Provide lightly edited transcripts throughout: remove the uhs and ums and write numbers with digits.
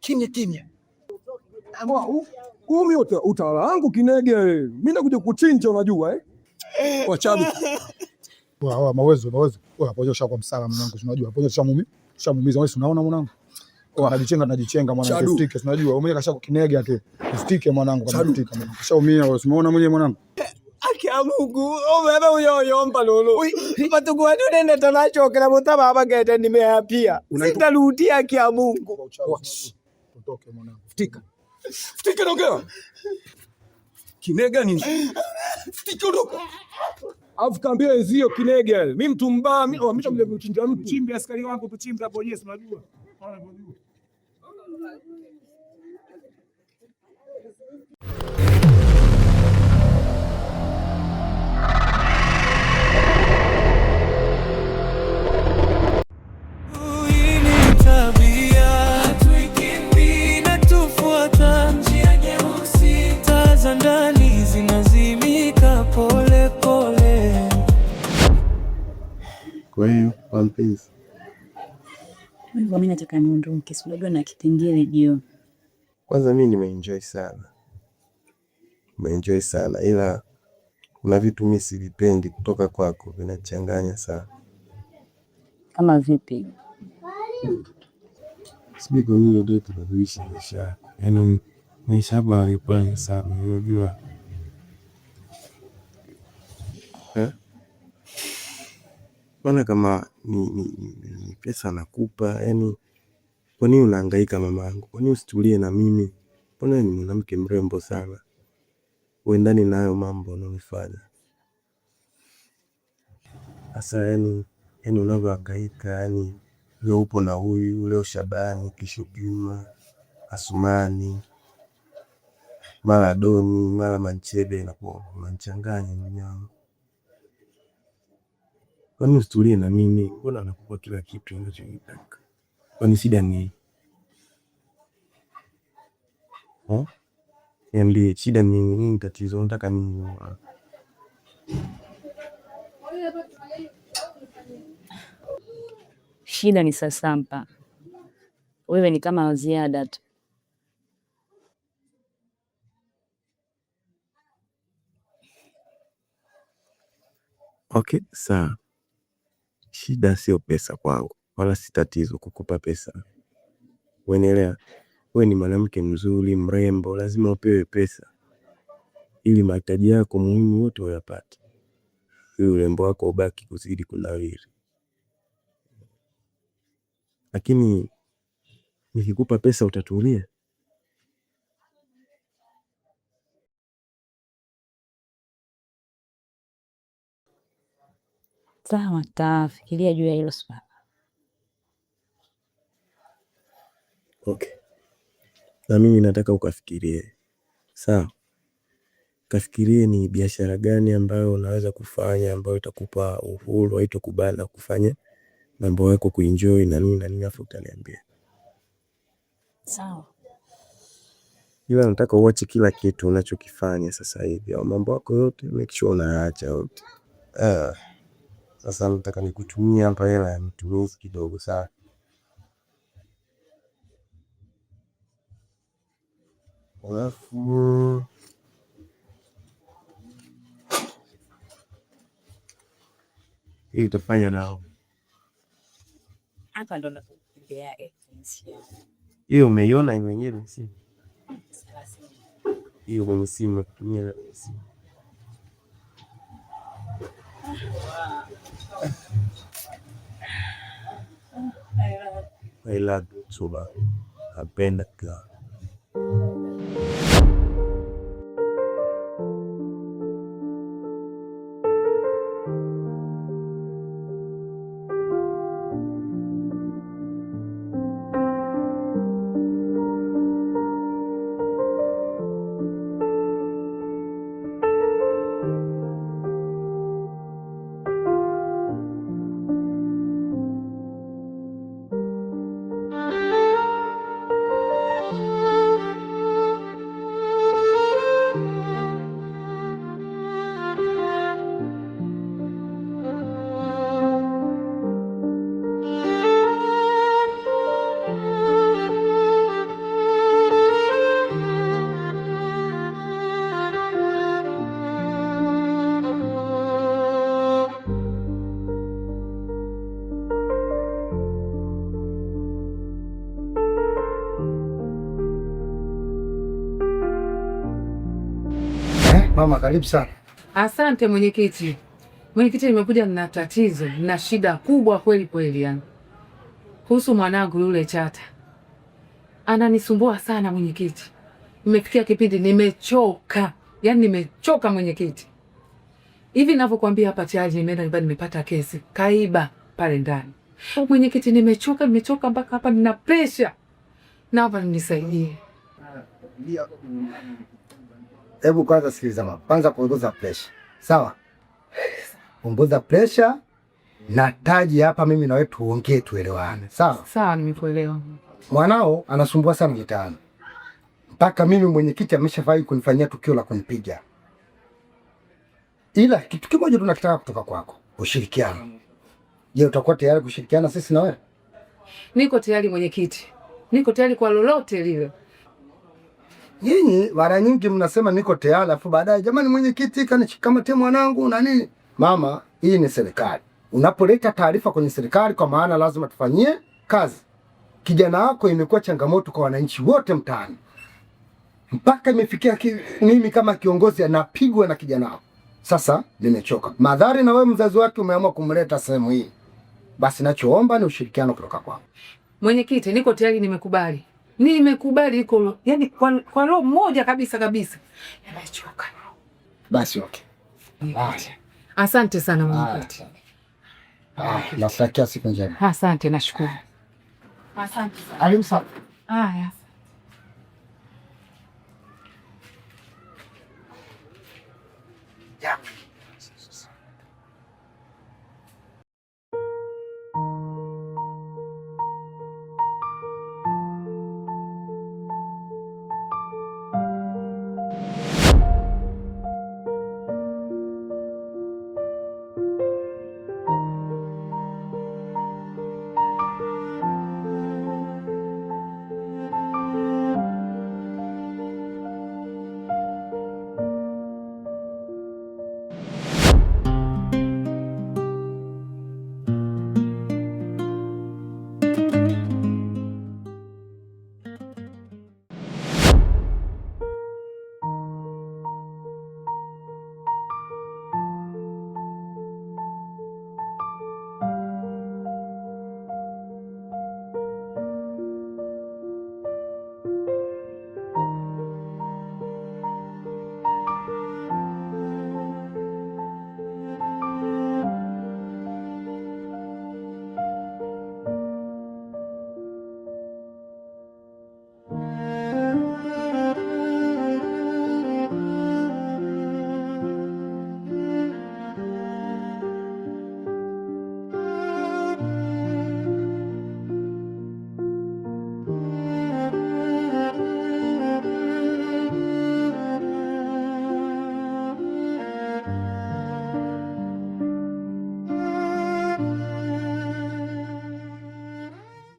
kimya kimya. Kumi utawala wangu Kinege, mimi nakuja kuchinja unajua Wachabu. Mawezo. Hapo kwa msala mwanangu, unajua. Hapo shamuumiza wewe, unaona mwanangu. Anajichenga mwanangu, stike unajua. Wewe kasha Kinege yake. Stike mwanangu kama stike mwanangu. Kashaumia wewe, umeona mwenyewe mwanangu. Akia Mungu, wewe uyoyomba lolo. Patuku watu nenda tanacho kila mtaba abagete nimeapia. Sitarudia akia Mungu. Tutoke mwanangu. Ftika nongea. Kinege nini? Ftika ndoka. Afu kaambia ezio Kinege. Mimi mtu mbaya, mimi ameshamle kuchinja mtu. Chimbi askari wangu tuchimbe hapo Yesu unajua. Kwa hiyo mpenzi, mimi nataka niondoke, unajua na kipengele jioni. Kwanza mimi nimeenjoy sana, ila kuna vitu mimi sivipendi kutoka kwako, vinachanganya sana. Kama vipi? Sijui kwa nini ndio tunaishi maisha. Yaani maisha hapa ni pana sana, unajua. Bwana kama ni pesa nakupa, yani kwa nini unahangaika mamangu? Kwa nini usitulie na mimi? Mbona ni mwanamke mrembo sana. Uendani nayo mambo unayofanya. Sasa yani unavyohangaika, yani leo upo na huyu, leo Shabani, kesho Juma, Asumani, mara Doni, mara Manchebe, na kwa unachanganya mnyama. Kwani usitulie na mimi? Mbona nakupa kila kitu unachotaka? Kwani shida ni? Niambie, shida ni nini? Tatizo unataka nini? Shida ni sasampa. Wewe ni kama ziada tu. Okay, sawa. Shida sio pesa kwangu, wala si tatizo kukupa pesa. Unaelewa? Wewe ni mwanamke mzuri, mrembo, lazima upewe pesa ili mahitaji yako muhimu wote uyapate. Ili urembo wako ubaki kuzidi kunawiri. Lakini nikikupa pesa utatulia? Sawa, tafikiria juu ya hilo swala. Okay. Na mimi nataka ukafikirie. Sawa. Kafikirie ni biashara gani ambayo unaweza kufanya ambayo itakupa uhuru, haitakubana kufanya mambo yako, kuenjoy na nini afu utaniambia. Sawa. Ila nataka uache kila kitu unachokifanya sasa hivi, au mambo yako yote make sure unaacha yote. Sasa nataka nikutumie hapa hela ya matumizi kidogo, sawa? Alafu hii utafanya nao. Hapa ndo nakuambia expense. Hiyo umeiona mwenyewe si? Hiyo kwenye simu kutumia simu. I love you, Suba. Napenda kwa Mama, karibu sana. Asante mwenyekiti. Mwenyekiti, nimekuja na tatizo, na shida kubwa kweli kweli yani. Kuhusu mwanangu yule Chata. Ananisumbua sana mwenyekiti. Nimefikia kipindi nimechoka. Yaani nimechoka mwenyekiti. Hivi ninavyokuambia hapa tayari nimeenda nyumbani nimepata kesi. Kaiba pale ndani. Mwenyekiti, nimechoka mpaka hapa nina pressure. Naomba nisaidie. Hebu kwanza sikiliza mama. Kwanza punguza pressure. Sawa? Punguza pressure. Nataji hapa mimi na wewe tuongee tuelewane. Sawa? Sawa, nimekuelewa. Mwanao anasumbua sana mitaani. Mpaka mimi mwenyekiti ameshawahi kunifanyia tukio la kunipiga. Ila kitu kimoja tunakitaka kutoka kwako, ushirikiano. Je, utakuwa tayari kushirikiana sisi na wewe? Niko tayari mwenyekiti. Niko tayari kwa lolote lile. Nyinyi mara nyingi mnasema niko tayari, afu baadaye jamani mwenyekiti kanikamate mwanangu na nini? Mama, hii ni serikali. Unapoleta taarifa kwenye serikali kwa maana lazima tufanyie kazi. Kijana wako imekuwa changamoto kwa wananchi wote mtaani. Mpaka imefikia mimi kama kiongozi anapigwa na kijana wako. Sasa nimechoka. Madhari na wewe mzazi wake umeamua kumleta sehemu hii. Basi nachoomba ni ushirikiano kutoka kwako. Mwenyekiti, niko tayari, nimekubali. Nimekubali iko yani kwa roho moja kabisa. Nimechoka. Basi okay. Asante sana mwenyekiti. Nafurahi siku njema. Asante, nashukuru. Asante sana. Alimsa. Haya.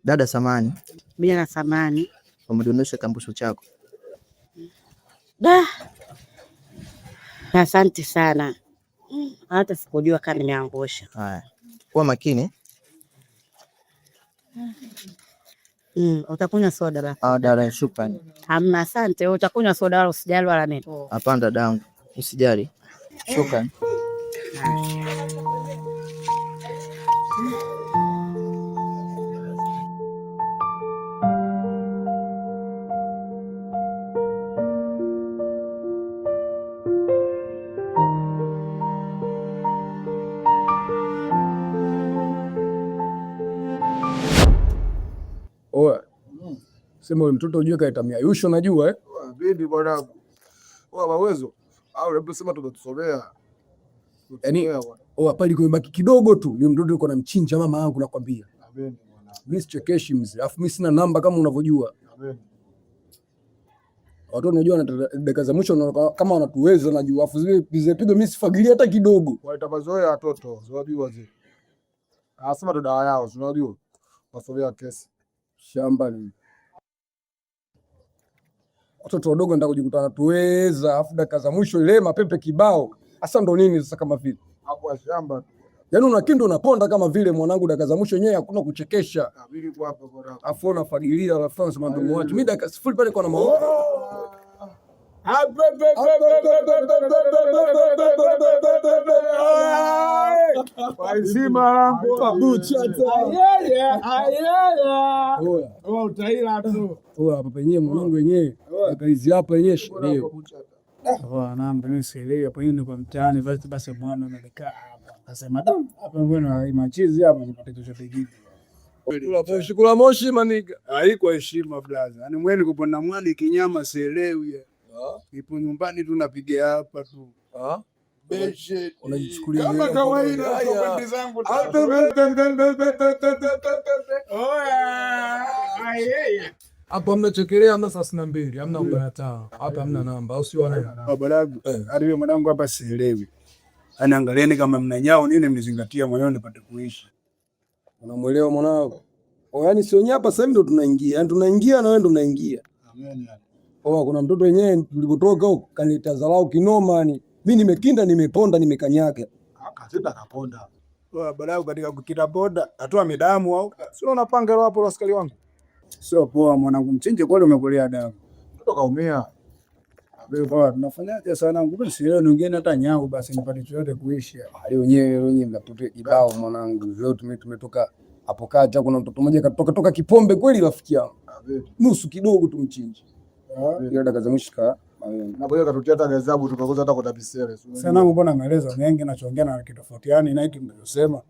Dada samani. Bila samani. Umedondosha kitambulisho chako. Da. Asante sana. Hata sikujua kama nimeangusha. Haya. Kuwa makini. Utakunywa soda baba? Dada, shukrani. Hamna, asante. Utakunywa soda wala usijali wala nini? Hapana dadangu, usijali. Shukrani. Oa. Sema yule mtoto ujue kaita miayusho najua Bibi bwana. Mawezo. Au labda sema tumetusomea. Yaani pale kumebaki kidogo tu. Yule mtoto yuko na mchinja mama yangu nakwambia. Amen bwana. Mimi sichekeshi mzee. Alafu mimi sina namba kama unavyojua. Amen. Watu wanajua na dakika za mwisho kama wanatuweza najua. Alafu zile pigo mimi sifagilia hata kidogo. Waita mazoea watoto, unajua wazee. Anasema ndo dawa yao, unajua. Wasomea kesi. Shamba ni watoto wadogo ndio kujikutana tuweza, afu dakika za mwisho ile mapepe kibao. Sasa ndo nini sasa kama vile? Hapo shamba. Yaani unakindo unaponda kama vile mwanangu, dakika za mwisho yenyewe hakuna kuchekesha. Bili kwa hapo bwana. Afu unafagilia alafu unasema ndio mwache. Mimi dakika sifuri pale kwa na maovu. utaila tu. Hapa penyewe mwanangu wenyewe. Hizi hapa yenyewe shileo. Namba ni sile hapo yini kwa mtaani basi mwana amekaa hapa. Akasema hapa mbona machizi hapa ni kitu cha pekee. Shukula moshi maniga. Haiko heshima blaza. Yaani mweni kupona mwali kinyama sielewi. Ipo nyumbani tu napiga hapa tu. Beshe unajichukulia kama kawaida kwa bendi zangu. Hapa mnachekelea hamna 32, hamna 45. Hapa hamna namba au sio wana? Baba yangu, hadi wewe mwanangu hapa sielewi. Anaangalieni kama mnanyao nini mnizingatia mwanao nipate kuishi. Unamuelewa mwanangu? Yaani sio nyapa sasa ndo tunaingia. Yaani tunaingia na wewe ndo unaingia. Amen. Kuna mtoto wenyewe tulipotoka huko kanita dharau kinoma yani. Mimi nimekinda nimeponda nimekanyaga. Akatenda kaponda. Baba yangu katika kukita ponda, atoa midamu au? Sio unapanga leo hapo askari wangu. Sio poa mwanangu, mchinje kweli umekolea damu. Mtoto kaumia. Baba tunafanyaje sana ngumu si leo nyingine hata nyao basi nipate chochote kuishi. Leo wenyewe mnatoka kibao mwanangu. Leo tumetoka hapo kacha kuna mtoto mmoja katoka Kipombe kweli rafiki yangu. Nusu kidogo tumchinje. Ile dakika za mwisho na boya katutia hata adhabu tukakoza hata kwa tapisere. Sana mbona maelezo mengi nachoongea na kitofautiani na hiki mnachosema.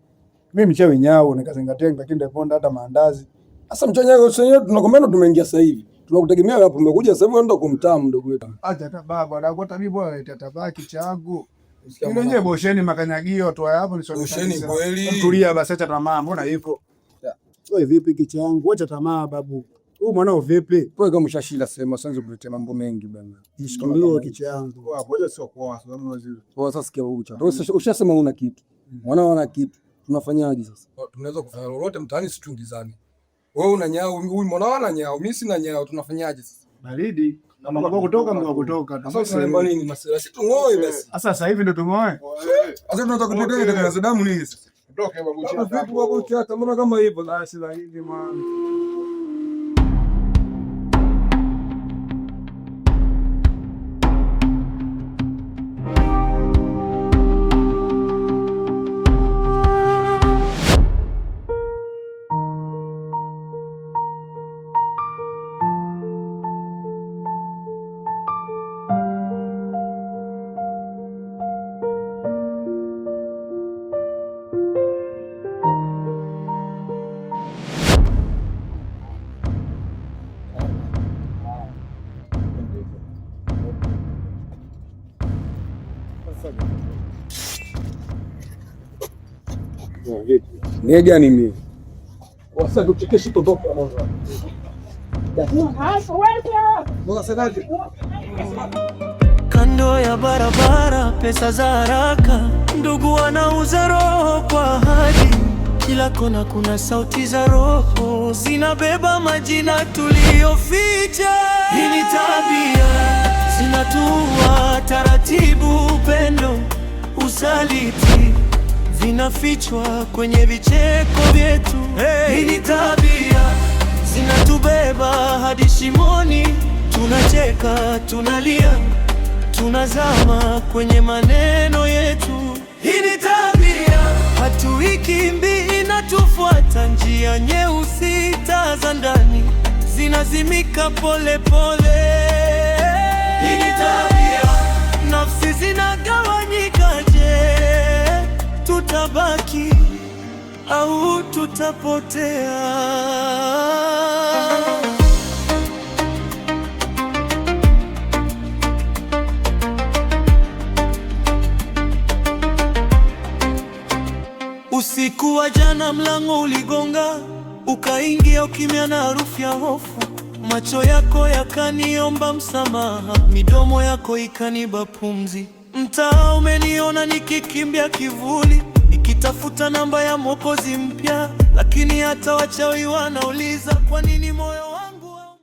Mimi mchawi nyao nikazingatia lakini ndeponda hata maandazi. Sasa mchanya wenyewe tunakomenda tumeingia sasa hivi. Tunakutegemea hapo umekuja sasa hivi unaenda kumtamu mdogo wetu. Acha hata baba na kwa tabibu bwana itabaki changu. Ile nyewe bosheni makanyagio toa hapo ni bosheni kweli. Tulia basi acha tamaa mbona ipo. Wewe vipi kichangu? Acha tamaa babu. Huyu mwanao vipi? Wewe kama mshashinda sema usianze kuletea mambo mengi bwana. Nishikilie kichangu. Ngoja sio kwa sababu waziri. Sasa sikia ucha. Ushasema una kitu. Mwanao ana kitu. Tunafanyaje sasa? Tunaweza kufanya lolote mtaani situngizane. Wewe una nyao, huyu mwanao ana nyao, mimi sina nyao, tunafanyaje sasa? Baridi. Kama kwa kutoka mko kutoka. Sasa sema nini masela? Si tungoe basi. Sasa hivi ndo tungoe. Sasa tunataka kupotea katika Sadamu nini sasa? Toke babu cha. Vipi babu cha? Mbona kama hivyo? Basi la hivi mwana. Nega ni mimi. Wasa tuchekeshe tutoke mwanzo. Kando ya barabara pesa za haraka, ndugu wanauza roho kwa ahadi. Kila kona kuna sauti za roho zinabeba majina tuliyoficha. Hii ni tabia zinatua taratibu, upendo usaliti vinafichwa kwenye vicheko vyetu. Hii ni tabia zinatubeba hadi shimoni, tunacheka, tunalia, tunazama kwenye maneno yetu. Hii ni tabia hatuikimbii, inatufuata njia nyeusi, taa za ndani zinazimika pole pole. Hii ni tabia nafsi zinagawanyika, je, tutabaki au tutapotea? Usiku wa jana mlango uligonga, ukaingia ukimya na harufu ya hofu. Macho yako yakaniomba msamaha, midomo yako ikaniba pumzi. Mtaa umeniona nikikimbia kivuli, nikitafuta namba ya Mwokozi mpya, lakini hata wachawi wanauliza kwa nini moyo